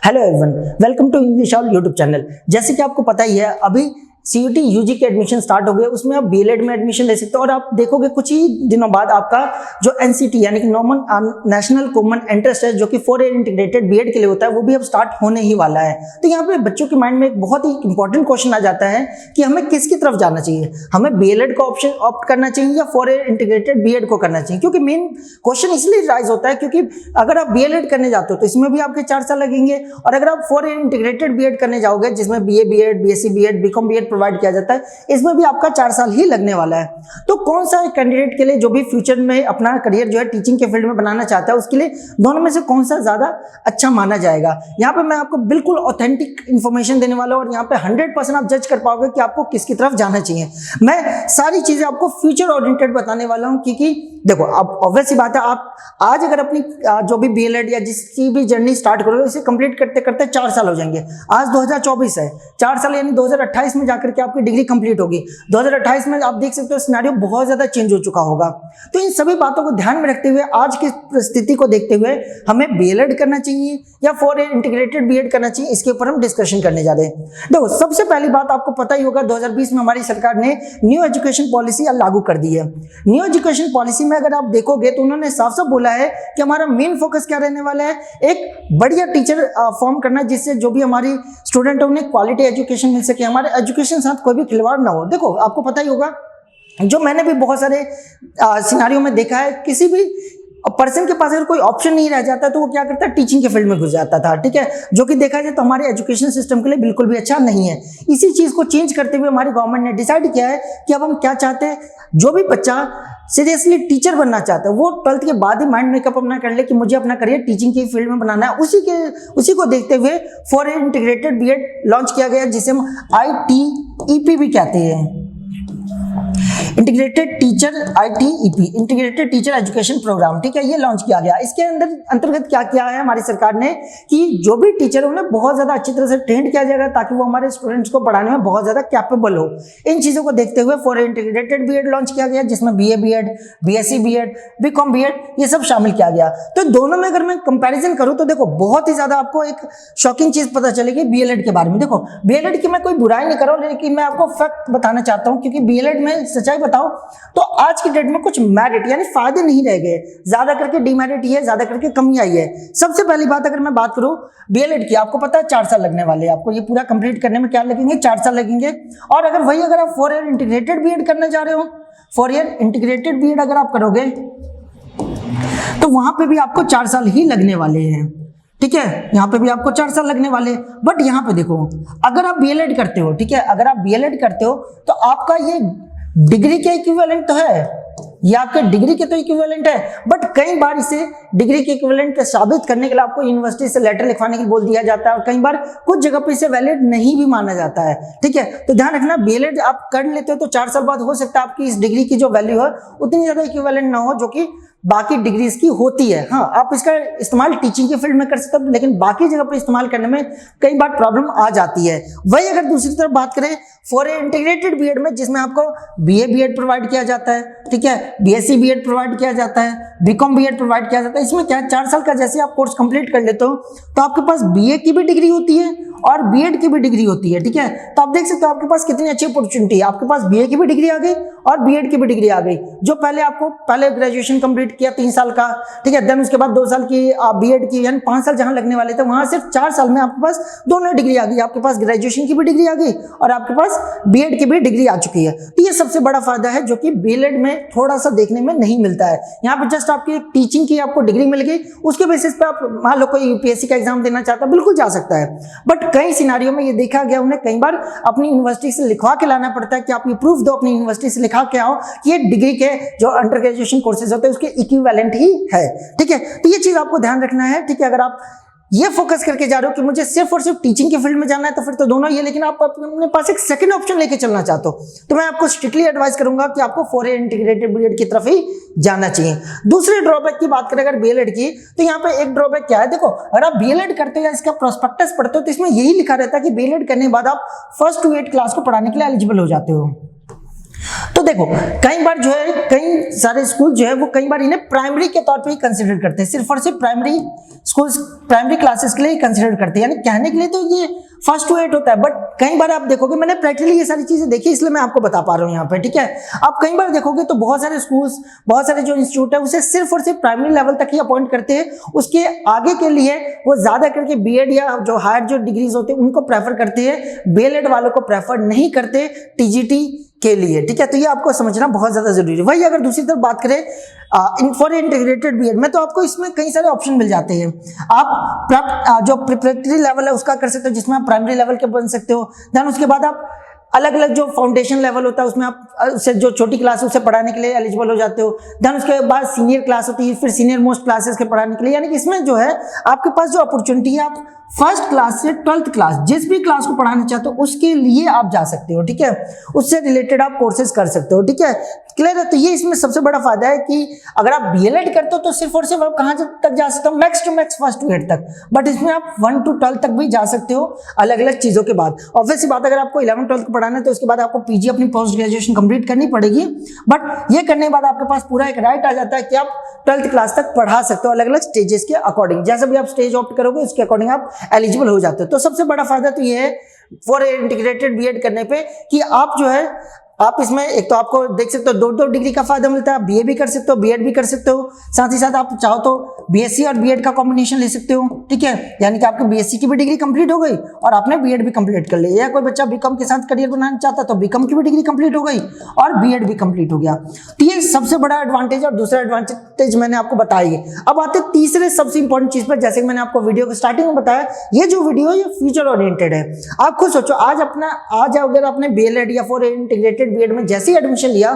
Hello everyone, welcome to English all YouTube channel. जैसे कि आपको पता ही है, अभी सीयूटी यूजी के एडमिशन स्टार्ट हो गए, उसमें आप बीएलएड में एडमिशन ले सकते हो और आप देखोगे कुछ ही दिनों बाद आपका जो एनसीटी यानी कि नेशनल कॉमन एंट्रेंस टेस्ट जो कि 4 ईयर इंटीग्रेटेड बीएड के लिए होता है, वो भी अब स्टार्ट होने ही वाला है। तो यहाँ पे बच्चों के माइंड में एक बहुत ही इंपॉर्टेंट क्वेश्चन आ जाता है कि हमें किसकी तरफ जाना चाहिए, हमें बीएलएड का ऑप्शन ऑप्ट करना चाहिए या 4 ईयर इंटीग्रेटेड बीएड को करना चाहिए। क्योंकि मेन क्वेश्चन इसलिए राइज होता है क्योंकि अगर आप बीएलएड करने जाते हो तो इसमें भी आपके 4 साल लगेंगे, और अगर आप 4 ईयर इंटीग्रेटेड बीएड करने जाओगे जिसमें BA BEd, BSc BEd, BCom BEd provide किया जाता है, इसमें भी आपका 4 साल ही लगने वाला है। तो कौन सा एक कैंडिडेट के लिए जो भी फ्यूचर में अपना करियर जो है टीचिंग के फील्ड में बनाना चाहता है, उसके लिए दोनों में से कौन सा ज्यादा अच्छा माना जाएगा? यहाँ पे मैं आपको बिल्कुल ऑथेंटिक इंफॉर्मेशन देने वाला हूँ और यहाँ पे 100% आप जज कर पाओगे कि आपको किसकी तरफ जाना चाहिए। मैं सारी चीजें आपको फ्यूचर ओरिएंटेड बताने वाला हूँ, क्योंकि देखो अब ऑब्वियस सी बात है, आप आज अगर अपनी जो भी बीएलएड या जिसकी भी जर्नी स्टार्ट करोगे, इसे कंप्लीट करते करते 4 साल हो जाएंगे। आज 2024 है, 4 साल यानी 2028 में जाकर के आपकी डिग्री कंप्लीट होगी। 2028 में आप देख सकते हो सिनेरियो बहुत ज्यादा चेंज हो चुका होगा। तो इन सभी बातों को ध्यान में रखते हुए, आज की परिस्थिति को देखते हुए, हमें बीएलएड करना चाहिए या 4 ईयर इंटीग्रेटेड बीएड करना चाहिए, इसके ऊपर हम डिस्कशन करने जा रहे हैं। देखो, सबसे पहली बात आपको पता ही होगा, 2020 में हमारी सरकार ने न्यू एजुकेशन पॉलिसी लागू कर दी है। न्यू एजुकेशन पॉलिसी में अगर आप देखोगे तो उन्होंने साफ साफ बोला है कि हमारा मेन फोकस क्या रहने वाला है, एक बढ़िया टीचर फॉर्म करना, जिससे जो भी हमारी स्टूडेंट है उन्हें क्वालिटी एजुकेशन मिल सके, हमारे एजुकेशन साथ कोई भी खिलवाड़ ना हो। देखो, आपको पता ही होगा, जो मैंने भी बहुत सारे सिनारियों में देखा है, किसी भी पर्सन के पास अगर कोई ऑप्शन नहीं रह जाता तो वो क्या करता है, टीचिंग के फील्ड में घुस जाता था। ठीक है, जो कि देखा जाए तो हमारे एजुकेशन सिस्टम के लिए बिल्कुल भी अच्छा नहीं है। इसी चीज को चेंज करते हुए हमारी गवर्नमेंट ने डिसाइड किया है कि अब हम क्या चाहते हैं, जो भी बच्चा सीरियसली टीचर बनना चाहता है वो 12th के बाद ही माइंड मेकअप अपना कर ले कि मुझे अपना करियर टीचिंग की फील्ड में बनाना है। उसी को देखते हुए 4 ईयर इंटीग्रेटेड बीएड लॉन्च किया गया, जिसे हम ITEP भी कहते हैं, integrated teacher ITEP, integrated teacher education program. ठीक है, ये लॉन्च किया गया। इसके अंतर्गत क्या किया है हमारी सरकार ने कि जो भी टीचर है उन्हें बहुत ज्यादा अच्छी तरह से ट्रेन किया जाएगा ताकि वो हमारे स्टूडेंट्स को पढ़ाने में बहुत ज्यादा कैपेबल हो। इन चीजों को देखते हुए 4 ईयर इंटीग्रेटेड बीएड लॉन्च किया गया, जिसमें BA BEd, BSc BEd, BCom BEd ये सब शामिल किया गया। तो दोनों में अगर मैं कंपेरिजन करूं तो देखो, बहुत ही ज्यादा आपको एक शॉकिंग चीज पता चलेगी बीएलएड के बारे में। देखो, बीएलएड की मैं कोई बुराई नहीं कर रहा हूं, लेकिन मैं आपको फैक्ट बताना चाहता हूं, क्योंकि बीएलएड में सच्चाई बताओ तो आज की डेट में कुछ मेरिट यानी फायदे नहीं रह गए, ज्यादा करके डिमेरिट ही है, ज्यादा करके कमी आई है। सबसे पहली बात अगर मैं बात करूं बीएलएड की, आपको पता है 4 साल लगने वाले हैं। आपको ये पूरा कंप्लीट करने में क्या लगेंगे, 4 साल लगेंगे। और अगर आप 4 ईयर इंटीग्रेटेड बीएड करने जा रहे हो, 4 ईयर इंटीग्रेटेड बीएड अगर आप करोगे तो वहां पे भी आपको 4 साल ही लगने वाले हैं। ठीक है, यहाँ पे भी आपको 4 साल लगने वाले। बट यहाँ पे देखो, अगर आप बीएलएड करते हो, ठीक है, अगर आप बीएलएड करते हो तो आपका ये डिग्री के इक्विवेलेंट तो है, ये आपके डिग्री के तो इक्विवेलेंट है, बट कई बार इसे डिग्री के इक्विवेलेंट साबित करने के लिए आपको यूनिवर्सिटी से लेटर लिखवाने के लिए बोल दिया जाता है, और कई बार कुछ जगह पे इसे वैलिड नहीं भी माना जाता है। ठीक है, तो ध्यान रखना, बीएलएड आप कर लेते हो तो 4 साल बाद हो सकता है आपकी इस डिग्री की जो वैल्यू है उतनी ज्यादा इक्विवेलेंट ना हो जो कि बाकी डिग्रीज की होती है। हाँ, आप इसका इस्तेमाल टीचिंग के फील्ड में कर सकते हो, लेकिन बाकी जगह पे इस्तेमाल करने में कई बार प्रॉब्लम आ जाती है। वही अगर दूसरी तरफ बात करें 4 ईयर इंटीग्रेटेड बीएड में, जिसमें आपको बीए बीएड प्रोवाइड किया जाता है, ठीक है, बीएससी बीएड प्रोवाइड किया जाता है, बीकॉम बीएड प्रोवाइड किया जाता है। इसमें क्या 4 साल का जैसे आप कोर्स कंप्लीट कर लेते हो तो आपके पास बीए की भी डिग्री होती है और बीएड की भी डिग्री होती है। ठीक है, तो आप देख सकते हो आपके पास कितनी अच्छी अपॉर्चुनिटी है, आपके पास बीए की भी डिग्री आ गई और बीएड की भी डिग्री आ गई। जो पहले ग्रेजुएशन कंप्लीट किया 3 साल का, ठीक है, देन उसके बाद 2 साल की बीएड की, यानी 5 साल जहां लगने वाले थे वहां सिर्फ 4 साल में आपके पास दोनों डिग्री आ गई। आपके पास ग्रेजुएशन की भी डिग्री आ गई और आपके पास बीएड की भी डिग्री आ चुकी है। तो ये सबसे बड़ा फायदा है जो कि बीएलएड में थोड़ा सा देखने में नहीं मिलता है। यहाँ पे जस्ट आपकी टीचिंग की आपको डिग्री मिल गई, उसके बेसिस पे आप मान लो कोई यूपीएससी का एग्जाम देना चाहता है, बिल्कुल जा सकता है। बट कई सिनारियों में ये देखा गया, उन्हें कई बार अपनी यूनिवर्सिटी से लिखवा के लाना पड़ता है कि आप ये प्रूफ दो अपनी यूनिवर्सिटी से लिखा के आओ कि ये डिग्री के जो अंडर ग्रेजुएशन कोर्सेज होते हैं उसके इक्विवेलेंट ही है। ठीक है, तो ये चीज आपको ध्यान रखना है। ठीक है, अगर आप ये फोकस करके जा रहे हो कि मुझे सिर्फ और सिर्फ टीचिंग के फील्ड में जाना है तो फिर तो दोनों ही है, लेकिन आप अपने पास एक सेकंड ऑप्शन लेके चलना चाहते हो तो मैं आपको स्ट्रिक्टली एडवाइस करूंगा कि आपको 4 ईयर इंटीग्रेटेड बीएड की तरफ ही जाना चाहिए। दूसरे ड्रॉबैक की बात करें अगर बीएलएड की, तो यहाँ पे एक ड्रॉबैक क्या है, देखो अगर आप बीएलएड करते हो या इसका प्रोस्पेक्टस पढ़ते हो तो इसमें यही लिखा रहता है कि बीएलएड करने के बाद आप 1st to 8 क्लास को पढ़ाने के लिए एलिजिबल हो जाते हो। तो देखो कई बार जो है कई सारे स्कूल जो है वो कई बार इन्हें प्राइमरी के तौर पे ही कंसीडर करते हैं, सिर्फ और सिर्फ प्राइमरी स्कूल्स प्राइमरी क्लासेस के लिए ही कंसीडर करते हैं, यानी कहने के लिए तो ये 1st to 8 होता है, बट कई बार आप देखोगे, मैंने प्रैक्टिकली ये सारी चीजें देखी इसलिए मैं आपको बता पा रहा हूँ यहाँ पे, ठीक है। आप कई बार देखोगे तो बहुत सारे स्कूल्स, बहुत सारे जो इंस्टीट्यूट है उसे सिर्फ और सिर्फ प्राइमरी लेवल तक ही अपॉइंट करते हैं, उसके आगे के लिए वो ज्यादा करके बीएड या जो हायर जो डिग्रीज होते हैं उनको प्रेफर करते हैं, बीएलएड वालों को प्रेफर नहीं करते टीजीटी के लिए, ठीक है। तो ये आपको समझना बहुत ज्यादा जरूरी है। वही अगर दूसरी तरफ बात करें फॉर इंटीग्रेटेड बीएड में, तो आपको इसमें कई सारे ऑप्शन मिल जाते हैं। आप जो प्रिपरेटरी लेवल है उसका कर सकते हो, जिसमें आप प्राइमरी लेवल के बन सकते हो। देन उसके बाद आप अलग अलग जो फाउंडेशन लेवल होता है उसमें आप उससे जो छोटी क्लास है उसे पढ़ाने के लिए एलिजिबल हो जाते हो। देन उसके बाद सीनियर क्लास होती है, फिर सीनियर मोस्ट क्लासेस के पढ़ाने के लिए, यानी कि इसमें जो है आपके पास जो अपॉर्चुनिटी है, आप 1st क्लास से 12th क्लास जिस भी क्लास को पढ़ाना चाहते हो उसके लिए आप जा सकते हो, ठीक है। उससे रिलेटेड आप कोर्सेज कर सकते हो, ठीक है। क्लियर है। तो ये इसमें सबसे बड़ा फायदा है कि अगर आप बीएलएड करते हो तो सिर्फ और सिर्फ आप कहां तक जा सकते हो, max to max 1st to 8 तक, बट इसमें आप 1 to 12 तक भी जा सकते हो अलग अलग चीजों के बाद। ऑब्वियसली बात, अगर आपको 11th 12th को पढ़ाना है तो उसके बाद आपको पीजी अपनी पोस्ट ग्रेजुएशन कंप्लीट करनी पड़ेगी, बट ये करने के बाद आपके पास पूरा एक राइट आ जाता है कि आप 12th क्लास तक पढ़ा सकते हो अलग अलग स्टेजेस के अकॉर्डिंग। जैसे भी आप स्टेज ऑप्ट करोगे उसके अकॉर्डिंग आप एलिजिबल हो जाते हो। तो सबसे बड़ा फायदा तो ये है फॉर इंटीग्रेटेड बीएड करने पे कि आप जो है आप इसमें एक तो आपको देख सकते हो 2 डिग्री का फायदा मिलता है, बीए भी कर सकते हो, बीएड भी कर सकते हो, साथ ही साथ आप चाहो तो बीएससी और बीएड का कॉम्बिनेशन ले सकते हो, ठीक है। यानी कि आपकी बीएससी की भी डिग्री कंप्लीट हो गई और आपने बीएड भी कंप्लीट कर लिया, या कोई बच्चा बीकॉम के साथ करियर बनाना चाहता तो बीकॉम की भी डिग्री कंप्लीट हो गई और बीएड भी कंप्लीट हो गया। तो ये सबसे बड़ा एडवांटेज। और दूसरा एडवांटेज मैंने आपको बताई है। अब आते तीसरे सबसे इंपॉर्टेंट चीज पर, जैसे कि मैंने आपको वीडियो के स्टार्टिंग में बताया, ये जो वीडियो ये फ्यूचर ओरिएंटेड है। आप खुद सोचो, आज अगर आपने बीएलएड या फॉर इंटीग्रेटेड बीएड में जैसे एडमिशन लिया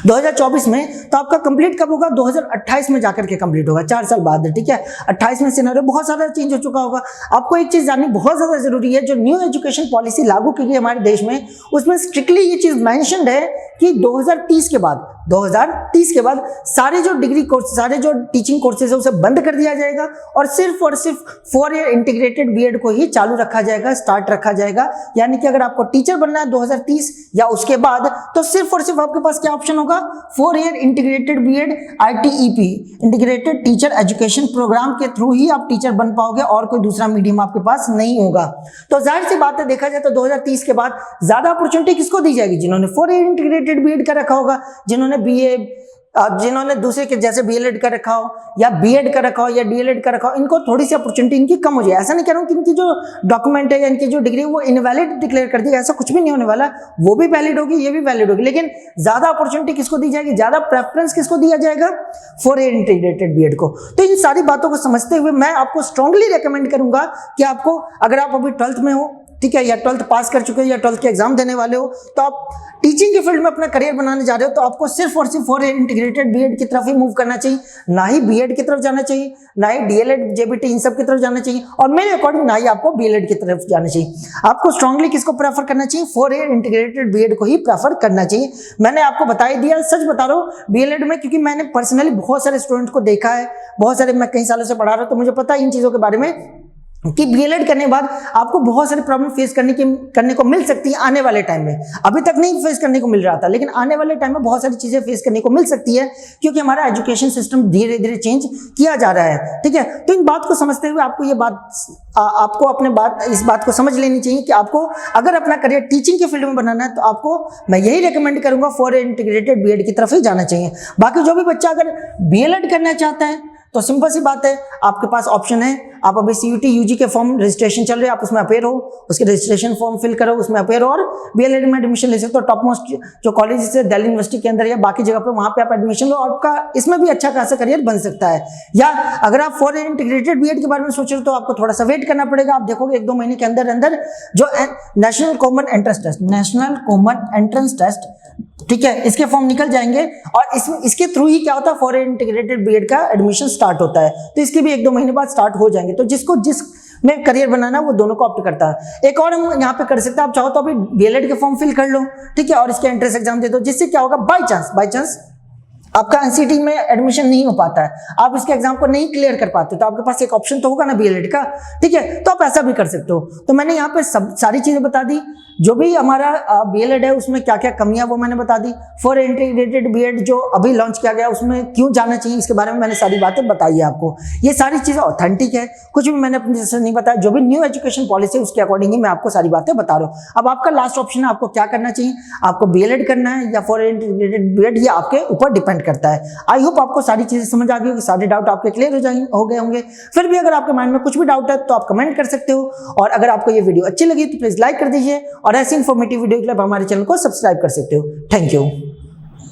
2024 में, तो आपका कंप्लीट कब होगा? 2028 में जाकर के कंप्लीट होगा, 4 साल बाद, ठीक है। 28 में सिनेरियो बहुत सारा चेंज हो चुका होगा। आपको एक चीज जाननी बहुत ज्यादा जरूरी है, जो न्यू एजुकेशन पॉलिसी लागू की गई हमारे देश में, उसमें स्ट्रिक्टली ये चीज मेंशन्ड है कि 2030 के बाद सारे जो डिग्री कोर्स, सारे जो टीचिंग कोर्सेज है उसे बंद कर दिया जाएगा और सिर्फ 4 ईयर इंटीग्रेटेड बीएड को ही चालू रखा जाएगा, स्टार्ट रखा जाएगा। यानी कि अगर आपको टीचर बनना है 2030 या उसके बाद, तो सिर्फ और सिर्फ आपके पास क्या ऑप्शन होगा? 4 year integrated BEd ITEP, integrated teacher education program के थ्रू ही आप टीचर बन पाओगे और कोई दूसरा मीडियम आपके पास नहीं होगा। तो जाहिर सी बात है, देखा जाए तो 2030 के बाद ज्यादा अपॉर्चुनिटी किसको दी जाएगी? जिन्होंने 4 ईयर इंटीग्रेटेड बीएड का रखा होगा, जिन्होंने बीए, जिन्होंने दूसरे के जैसे बीएलएड का रखा हो या बीएड का रखा हो या डीएलएड का रखा हो, इनको थोड़ी सी अपॉर्चुनिटी इनकी कम हो जाए। ऐसा नहीं कह रहा हूं कि इनकी जो डॉक्यूमेंट है या इनकी जो डिग्री वो इनवैलिड डिक्लेयर कर दी, ऐसा कुछ भी नहीं होने वाला। वो भी वैलिड होगी, ये भी वैलिड होगी, लेकिन ज्यादा अपॉर्चुनिटी किसको दी जाएगी, ज्यादा प्रेफरेंस किसको दिया जाएगा? 4 ईयर इंटीग्रेटेड बीएड को। तो इन सारी बातों को समझते हुए मैं आपको स्ट्रांगली रेकमेंड करूंगा कि आपको, अगर आप अभी 12th में हो, ठीक है, या 12th पास कर चुके हो या 12th के एग्जाम देने वाले हो, तो आप टीचिंग के फील्ड में अपना करियर बनाने जा रहे हो, तो आपको सिर्फ और सिर्फ 4 ईयर इंटीग्रेटेड बीएड की तरफ ही मूव करना चाहिए, ना ही बीएड की तरफ जाना चाहिए, ना ही डीएलएड जेबीटी इन सब की तरफ जाना चाहिए, और मेरे अकॉर्डिंग ना ही आपको बीएलएड की तरफ जाना चाहिए। आपको स्ट्रांगली किसको प्रेफर करना चाहिए? 4 ईयर इंटीग्रेटेड बीएड को ही प्रेफर करना चाहिए। मैंने आपको बता ही दिया, सच बता रहा हूँ, बीएलएड में, क्योंकि मैंने पर्सनली बहुत सारे स्टूडेंट को देखा है, बहुत सारे, मैं कई सालों से पढ़ा रहा हूँ, तो मुझे पता है इन चीजों के बारे में कि बीएलएड करने के बाद आपको बहुत सारी प्रॉब्लम फेस करने को मिल सकती है आने वाले टाइम में। अभी तक नहीं फेस करने को मिल रहा था, लेकिन आने वाले टाइम में बहुत सारी चीजें फेस करने को मिल सकती है, क्योंकि हमारा एजुकेशन सिस्टम धीरे धीरे चेंज किया जा रहा है, ठीक है। तो इन बात को समझते हुए आपको ये बात, आपको इस बात को समझ लेनी चाहिए कि आपको अगर अपना करियर टीचिंग के फील्ड में बनाना है, तो आपको मैं यही रिकमेंड करूंगा 4 ईयर इंटीग्रेटेड बीएड की तरफ ही जाना चाहिए। बाकी जो भी बच्चा अगर बीएलएड करना चाहता है, तो सिंपल सी बात है, आपके पास ऑप्शन है। आप अभी सीयूटी यूजी के फॉर्म रजिस्ट्रेशन चल रहे हैं, आप उसमें अपेयर हो, उसके रजिस्ट्रेशन फॉर्म फिल करो, उसमें अपेयर हो और बीएलएड में एडमिशन ले सकते हो। टॉप मोस्ट जो कॉलेज है दिल्ली यूनिवर्सिटी के अंदर या बाकी जगह पे, वहां पे आप एडमिशन लो और आपका इसमें भी अच्छा खासा करियर बन सकता है। या अगर आप 4 ईयर इंटीग्रेटेड बीएड के बारे में सोच रहे हो, तो आपको थोड़ा सा वेट करना पड़ेगा। आप देखोगे 1-2 महीने के अंदर अंदर जो नेशनल कॉमन एंट्रेंस टेस्ट, ठीक है, इसके फॉर्म निकल जाएंगे और इसके थ्रू ही क्या होता है, 4 ईयर इंटीग्रेटेड बीएड का एडमिशन स्टार्ट होता है। तो इसके भी 1-2 महीने बाद स्टार्ट हो जाएंगे। तो जिसको जिस में करियर बनाना वो दोनों को ऑप्ट करता है। एक और हम यहाँ पे कर सकते हैं, आप चाहो तो अभी बीएलएड के फॉर्म फिल कर लो, ठीक है, और इसके एंट्रेंस एग्जाम दे दो, जिससे क्या होगा, बाई चांस आपका एनसीटी में एडमिशन नहीं हो पाता है, आप इसके एग्जाम को नहीं क्लियर कर पाते, तो आपके पास एक ऑप्शन तो होगा ना बीएलएड का, ठीक है, तो आप ऐसा भी कर सकते हो। तो मैंने यहाँ पे सब सारी चीजें बता दी, जो भी हमारा बीएलएड है उसमें क्या क्या कमियां वो मैंने बता दी। फॉर इंटीग्रेटेड बीएड जो अभी लॉन्च किया गया उसमें क्यों जाना चाहिए इसके बारे में मैंने सारी बातें बताई है आपको। ये सारी चीजें ऑथेंटिक है, कुछ भी मैंने अपनी तरफ से नहीं बताया, जो भी न्यू एजुकेशन पॉलिसी है उसके अकॉर्डिंग ही मैं आपको सारी बातें बता रहा हूँ। अब आपका लास्ट ऑप्शन है, आपको क्या करना चाहिए, आपको बीएलएड करना है या फॉर इंटीग्रेटेड बीएड, ये आपके ऊपर डिपेंड करता है। आई होप आपको सारी चीजें समझ आ गई होगी, सारे डाउट आपके क्लियर हो गए होंगे। फिर भी अगर आपके माइंड में कुछ भी डाउट है तो आप कमेंट कर सकते हो, और अगर आपको ये वीडियो अच्छी लगी तो प्लीज लाइक कर दीजिए, और ऐसी इंफॉर्मेटिव वीडियो के लिए आप हमारे चैनल को सब्सक्राइब कर सकते हो। Thank you.